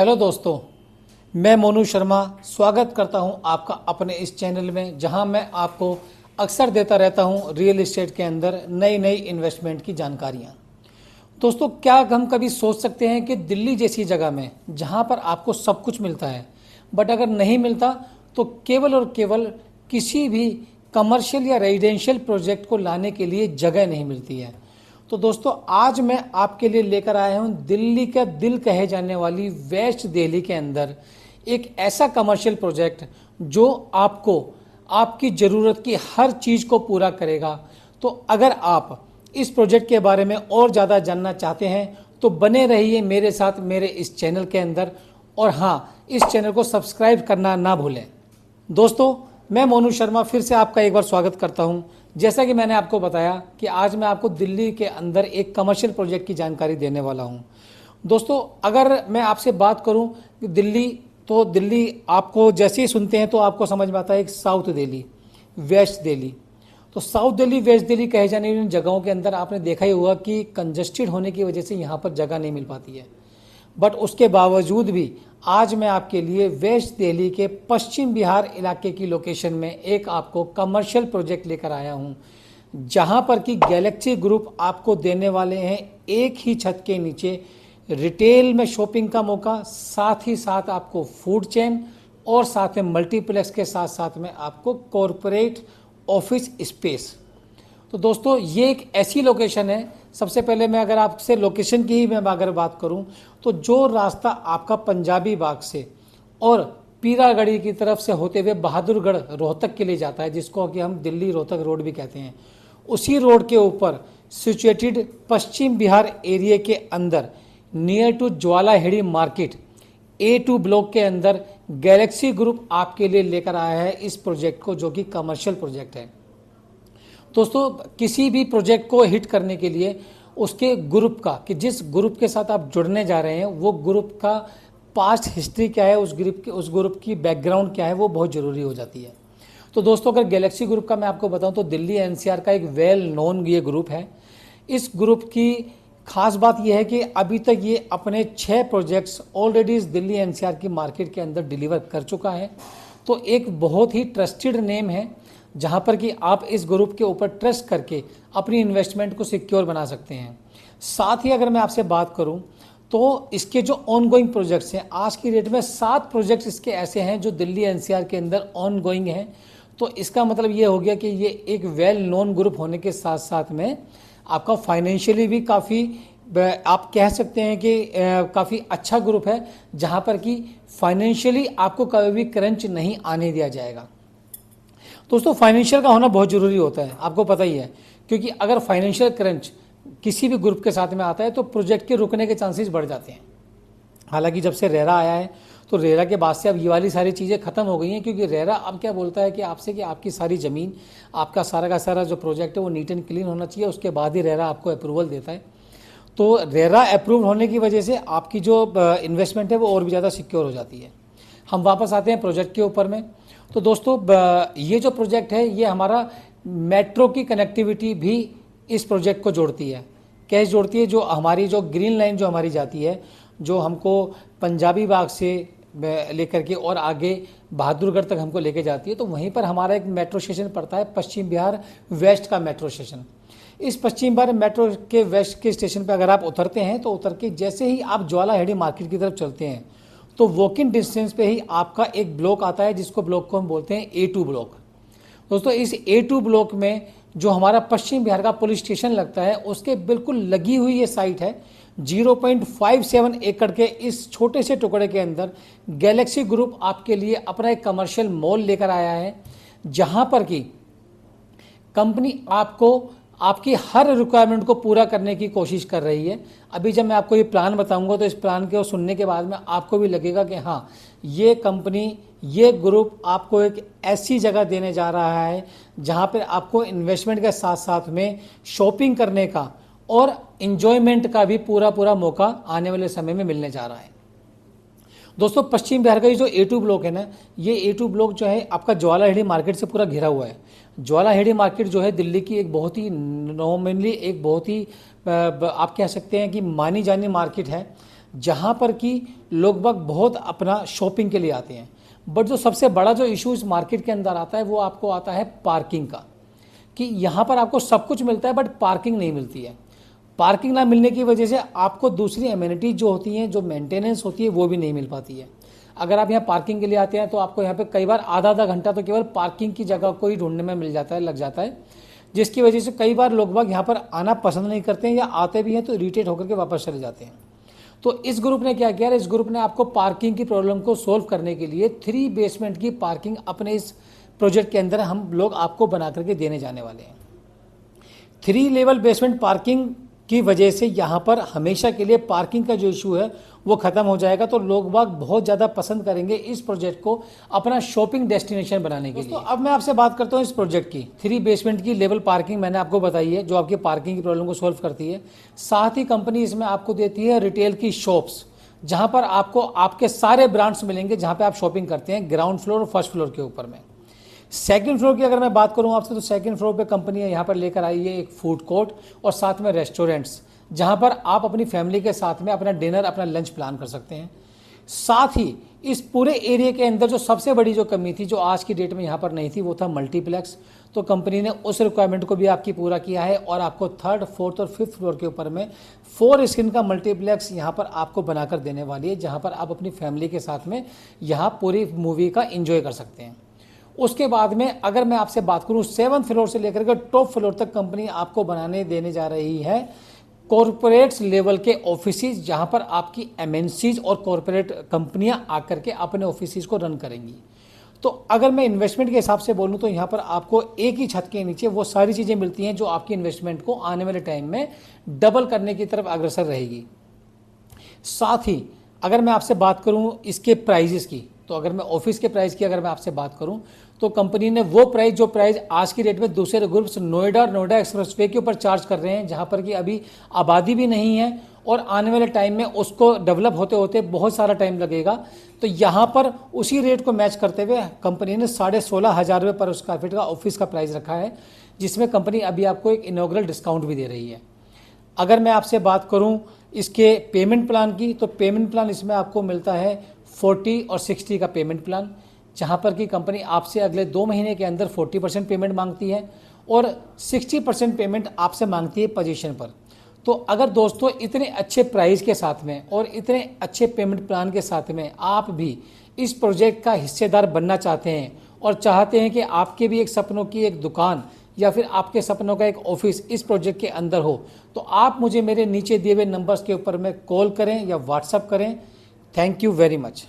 Hello दोस्तों, मैं मोनू शर्मा स्वागत करता हूं आपका अपने इस चैनल में, जहां मैं आपको अक्सर देता रहता हूं रियल एस्टेट के अंदर नई नई इन्वेस्टमेंट की जानकारियां। दोस्तों, क्या हम कभी सोच सकते हैं कि दिल्ली जैसी जगह में जहां पर आपको सब कुछ मिलता है, बट अगर नहीं मिलता तो केवल और केवल किसी भी कमर्शियल या रेजिडेंशियल प्रोजेक्ट को लाने के लिए जगह नहीं मिलती है। तो दोस्तों, आज मैं आपके लिए लेकर आया हूं दिल्ली का दिल कहे जाने वाली वेस्ट दिल्ली के अंदर एक ऐसा कमर्शियल प्रोजेक्ट जो आपको आपकी ज़रूरत की हर चीज़ को पूरा करेगा। तो अगर आप इस प्रोजेक्ट के बारे में और ज़्यादा जानना चाहते हैं तो बने रहिए मेरे साथ मेरे इस चैनल के अंदर, और हाँ, इस चैनल को सब्सक्राइब करना ना भूलें। दोस्तों, मैं मोनू शर्मा फिर से आपका एक बार स्वागत करता हूं। जैसा कि मैंने आपको बताया कि आज मैं आपको दिल्ली के अंदर एक कमर्शियल प्रोजेक्ट की जानकारी देने वाला हूं। दोस्तों, अगर मैं आपसे बात करूं कि दिल्ली, तो दिल्ली आपको जैसे ही सुनते हैं तो आपको समझ में आता है एक साउथ दिल्ली, वेस्ट दिल्ली। तो साउथ दिल्ली, वेस्ट दिल्ली कहे जाने वाली जगहों के अंदर आपने देखा ही होगा कि कंजस्टेड होने की वजह से यहाँ पर जगह नहीं मिल पाती है। बट उसके बावजूद भी आज मैं आपके लिए वेस्ट दिल्ली के पश्चिम बिहार इलाके की लोकेशन में एक आपको कमर्शियल प्रोजेक्ट लेकर आया हूं, जहां पर कि गैलेक्सी ग्रुप आपको देने वाले हैं एक ही छत के नीचे रिटेल में शॉपिंग का मौका, साथ ही साथ आपको फूड चेन और साथ में मल्टीप्लेक्स के साथ साथ में आपको कॉरपोरेट ऑफिस स्पेस। तो दोस्तों, ये एक ऐसी लोकेशन है, सबसे पहले मैं अगर आपसे लोकेशन की ही मैं अगर बात करूं तो जो रास्ता आपका पंजाबी बाग से और पीरागढ़ी की तरफ से होते हुए बहादुरगढ़ रोहतक के लिए जाता है, जिसको कि हम दिल्ली रोहतक रोड भी कहते हैं, उसी रोड के ऊपर सिचुएटेड पश्चिम बिहार एरिया के अंदर near to Jwalaheri market A2 block के अंदर गैलेक्सी ग्रुप आपके लिए लेकर आया है इस प्रोजेक्ट को, जो कि कमर्शियल प्रोजेक्ट है। दोस्तों, किसी भी प्रोजेक्ट को हिट करने के लिए उसके ग्रुप का, कि जिस ग्रुप के साथ आप जुड़ने जा रहे हैं वो ग्रुप का पास्ट हिस्ट्री क्या है, उस ग्रुप की बैकग्राउंड क्या है, वो बहुत ज़रूरी हो जाती है। तो दोस्तों, अगर गैलेक्सी ग्रुप का मैं आपको बताऊं तो दिल्ली NCR का एक वेल नोन ये ग्रुप है। इस ग्रुप की खास बात यह है कि अभी तक ये अपने 6 प्रोजेक्ट्स ऑलरेडी इस दिल्ली NCR की मार्केट के अंदर डिलीवर कर चुका है। तो एक बहुत ही ट्रस्टेड नेम है, जहां पर कि आप इस ग्रुप के ऊपर ट्रस्ट करके अपनी इन्वेस्टमेंट को सिक्योर बना सकते हैं। साथ ही अगर मैं आपसे बात करूं तो इसके जो ऑनगोइंग प्रोजेक्ट्स हैं, आज की डेट में 7 प्रोजेक्ट्स इसके ऐसे हैं जो दिल्ली NCR के अंदर ऑनगोइंग हैं। तो इसका मतलब ये हो गया कि ये एक वेल नोन ग्रुप होने के साथ साथ में आपका फाइनेंशियली भी काफ़ी, आप कह सकते हैं कि काफ़ी अच्छा ग्रुप है, जहां पर कि फाइनेंशियली आपको कभी भी क्रंच नहीं आने दिया जाएगा। दोस्तों, फाइनेंशियल का होना बहुत ज़रूरी होता है, आपको पता ही है, क्योंकि अगर फाइनेंशियल क्रंच किसी भी ग्रुप के साथ में आता है तो प्रोजेक्ट के रुकने के चांसेस बढ़ जाते हैं। हालांकि जब से रेरा आया है तो रेरा के बाद से अब ये वाली सारी चीज़ें खत्म हो गई हैं, क्योंकि रेरा अब क्या बोलता है कि आपसे कि आपकी सारी ज़मीन, आपका सारा का सारा जो प्रोजेक्ट है वो नीट एंड क्लीन होना चाहिए, उसके बाद ही रेरा आपको अप्रूवल देता है। तो रेरा अप्रूव होने की वजह से आपकी जो इन्वेस्टमेंट है वो और भी ज़्यादा सिक्योर हो जाती है। हम वापस आते हैं प्रोजेक्ट के ऊपर में। तो दोस्तों, ये जो प्रोजेक्ट है ये हमारा मेट्रो की कनेक्टिविटी भी इस प्रोजेक्ट को जोड़ती है। कैसे जोड़ती है? जो हमारी जो ग्रीन लाइन जो हमारी जाती है, जो हमको पंजाबी बाग से लेकर के और आगे बहादुरगढ़ तक हमको लेके जाती है, तो वहीं पर हमारा एक मेट्रो स्टेशन पड़ता है, पश्चिम बिहार वेस्ट का मेट्रो स्टेशन। इस पश्चिम बिहार मेट्रो के वेस्ट के स्टेशन पर अगर आप उतरते हैं तो उतर के जैसे ही आप ज्वालाहेड़ी मार्केट की तरफ चलते हैं तो वॉकिंग डिस्टेंस पे ही आपका एक ब्लॉक आता है, जिसको ब्लॉक को हम बोलते हैं A2 ब्लॉक। दोस्तों, इस A2 ब्लॉक में जो हमारा पश्चिम बिहार का पुलिस स्टेशन लगता है, उसके बिल्कुल लगी हुई ये साइट है। 0.57 एकड़ के इस छोटे से टुकड़े के अंदर गैलेक्सी ग्रुप आपके लिए अपना एक कमर्शियल मॉल लेकर आया है, जहां पर कि कंपनी आपको आपकी हर रिक्वायरमेंट को पूरा करने की कोशिश कर रही है। अभी जब मैं आपको ये प्लान बताऊंगा तो इस प्लान को सुनने के बाद में आपको भी लगेगा कि हाँ, ये कंपनी, ये ग्रुप आपको एक ऐसी जगह देने जा रहा है जहां पर आपको इन्वेस्टमेंट के साथ साथ में शॉपिंग करने का और एंजॉयमेंट का भी पूरा मौका आने वाले समय में मिलने जा रहा है। दोस्तों, पश्चिम बिहार का ये जो A2 ब्लॉक है ना, ये A2 ब्लॉक जो है आपका ज्वालाहेड़ी मार्केट से पूरा घिरा हुआ है। ज्वालाहेड़ी मार्केट जो है दिल्ली की एक बहुत ही नॉमिनली एक बहुत ही आप कह सकते हैं कि मानी जानी मार्केट है, जहाँ पर कि लोग बाग बहुत अपना शॉपिंग के लिए आते हैं। बट जो सबसे बड़ा जो इशू इस मार्केट के अंदर आता है वो आपको आता है पार्किंग का, कि यहाँ पर आपको सब कुछ मिलता है बट पार्किंग नहीं मिलती है। पार्किंग ना मिलने की वजह से आपको दूसरी एमिनिटी जो होती हैं, जो मेंटेनेंस होती है, वो भी नहीं मिल पाती है। अगर आप यहाँ पार्किंग के लिए आते हैं तो आपको यहाँ पे कई बार आधा आधा घंटा तो केवल पार्किंग की जगह को ही ढूंढने में मिल जाता है, लग जाता है, जिसकी वजह से कई बार लोग बाग यहाँ पर आना पसंद नहीं करते हैं, या आते भी हैं तो इरिटेट होकर के वापस चले जाते हैं। तो इस ग्रुप ने क्या किया, इस ग्रुप ने आपको पार्किंग की प्रॉब्लम को सोल्व करने के लिए 3 बेसमेंट की पार्किंग अपने इस प्रोजेक्ट के अंदर हम लोग आपको बना करके देने जाने वाले हैं। 3 लेवल बेसमेंट पार्किंग की वजह से यहाँ पर हमेशा के लिए पार्किंग का जो इशू है वो खत्म हो जाएगा। तो लोग बाग बहुत ज़्यादा पसंद करेंगे इस प्रोजेक्ट को अपना शॉपिंग डेस्टिनेशन बनाने के लिए। अब मैं आपसे बात करता हूँ इस प्रोजेक्ट की। 3 बेसमेंट की लेवल पार्किंग मैंने आपको बताई है, जो आपकी पार्किंग की प्रॉब्लम को सॉल्व करती है। साथ ही कंपनी इसमें आपको देती है रिटेल की शॉप्स, जहाँ पर आपको आपके सारे ब्रांड्स मिलेंगे जहाँ पर आप शॉपिंग करते हैं, ग्राउंड फ्लोर और फर्स्ट फ्लोर के ऊपर में। सेकंड फ्लोर की अगर मैं बात करूं आपसे, तो सेकंड फ्लोर पे कंपनी यहाँ पर लेकर आई है एक फूड कोर्ट और साथ में रेस्टोरेंट्स, जहां पर आप अपनी फैमिली के साथ में अपना डिनर, अपना लंच प्लान कर सकते हैं। साथ ही इस पूरे एरिया के अंदर जो सबसे बड़ी जो कमी थी, जो आज की डेट में यहाँ पर नहीं थी, वो था मल्टीप्लेक्स। तो कंपनी ने उस रिक्वायरमेंट को भी आपकी पूरा किया है और आपको 3rd, 4th और 5th फ्लोर के ऊपर में 4 स्क्रीन का मल्टीप्लेक्स यहाँ पर आपको बनाकर देने वाली है, जहाँ पर आप अपनी फैमिली के साथ में यहाँ पूरी मूवी का एंजॉय कर सकते हैं। उसके बाद में अगर मैं आपसे बात करूं 7th फ्लोर से लेकर के टॉप फ्लोर तक कंपनी आपको बनाने देने जा रही है कॉरपोरेट्स लेवल के ऑफिसेज, जहां पर आपकी एमएनसीज और कॉरपोरेट कंपनियां आकर के अपने ऑफिसेज को रन करेंगी। तो अगर मैं इन्वेस्टमेंट के हिसाब से बोलूं तो यहां पर आपको एक ही छत के नीचे वो सारी चीजें मिलती हैं जो आपकी इन्वेस्टमेंट को आने वाले टाइम में डबल करने की तरफ अग्रसर रहेगी। साथ ही अगर मैं आपसे बात करूं इसके प्राइजेस की, तो अगर मैं ऑफिस के प्राइस की अगर मैं आपसे बात करूं तो कंपनी ने वो प्राइस, जो प्राइस आज की डेट में दूसरे ग्रुप्स नोएडा एक्सप्रेसवे के ऊपर चार्ज कर रहे हैं, जहां पर कि अभी आबादी भी नहीं है और आने वाले टाइम में उसको डेवलप होते होते बहुत सारा टाइम लगेगा। तो यहां पर उसी रेट को मैच करते हुए कंपनी ने 16,500 रुपये पर स्क्वायर फीट का ऑफिस का प्राइस रखा है, जिसमें कंपनी अभी आपको एक इनॉग्रल डिस्काउंट भी दे रही है। अगर मैं आपसे बात करूं इसके पेमेंट प्लान की, तो पेमेंट प्लान इसमें आपको मिलता है 40 और 60 का पेमेंट प्लान, जहां पर कि कंपनी आपसे अगले 2 महीने के अंदर 40% पेमेंट मांगती है और 60% पेमेंट आपसे मांगती है पोजीशन पर। तो अगर दोस्तों इतने अच्छे प्राइस के साथ में और इतने अच्छे पेमेंट प्लान के साथ में आप भी इस प्रोजेक्ट का हिस्सेदार बनना चाहते हैं और चाहते हैं कि आपके भी एक सपनों की एक दुकान या फिर आपके सपनों का एक ऑफिस इस प्रोजेक्ट के अंदर हो, तो आप मुझे मेरे नीचे दिए हुए नंबर्स के ऊपर में कॉल करें या व्हाट्सएप करें। Thank you very much.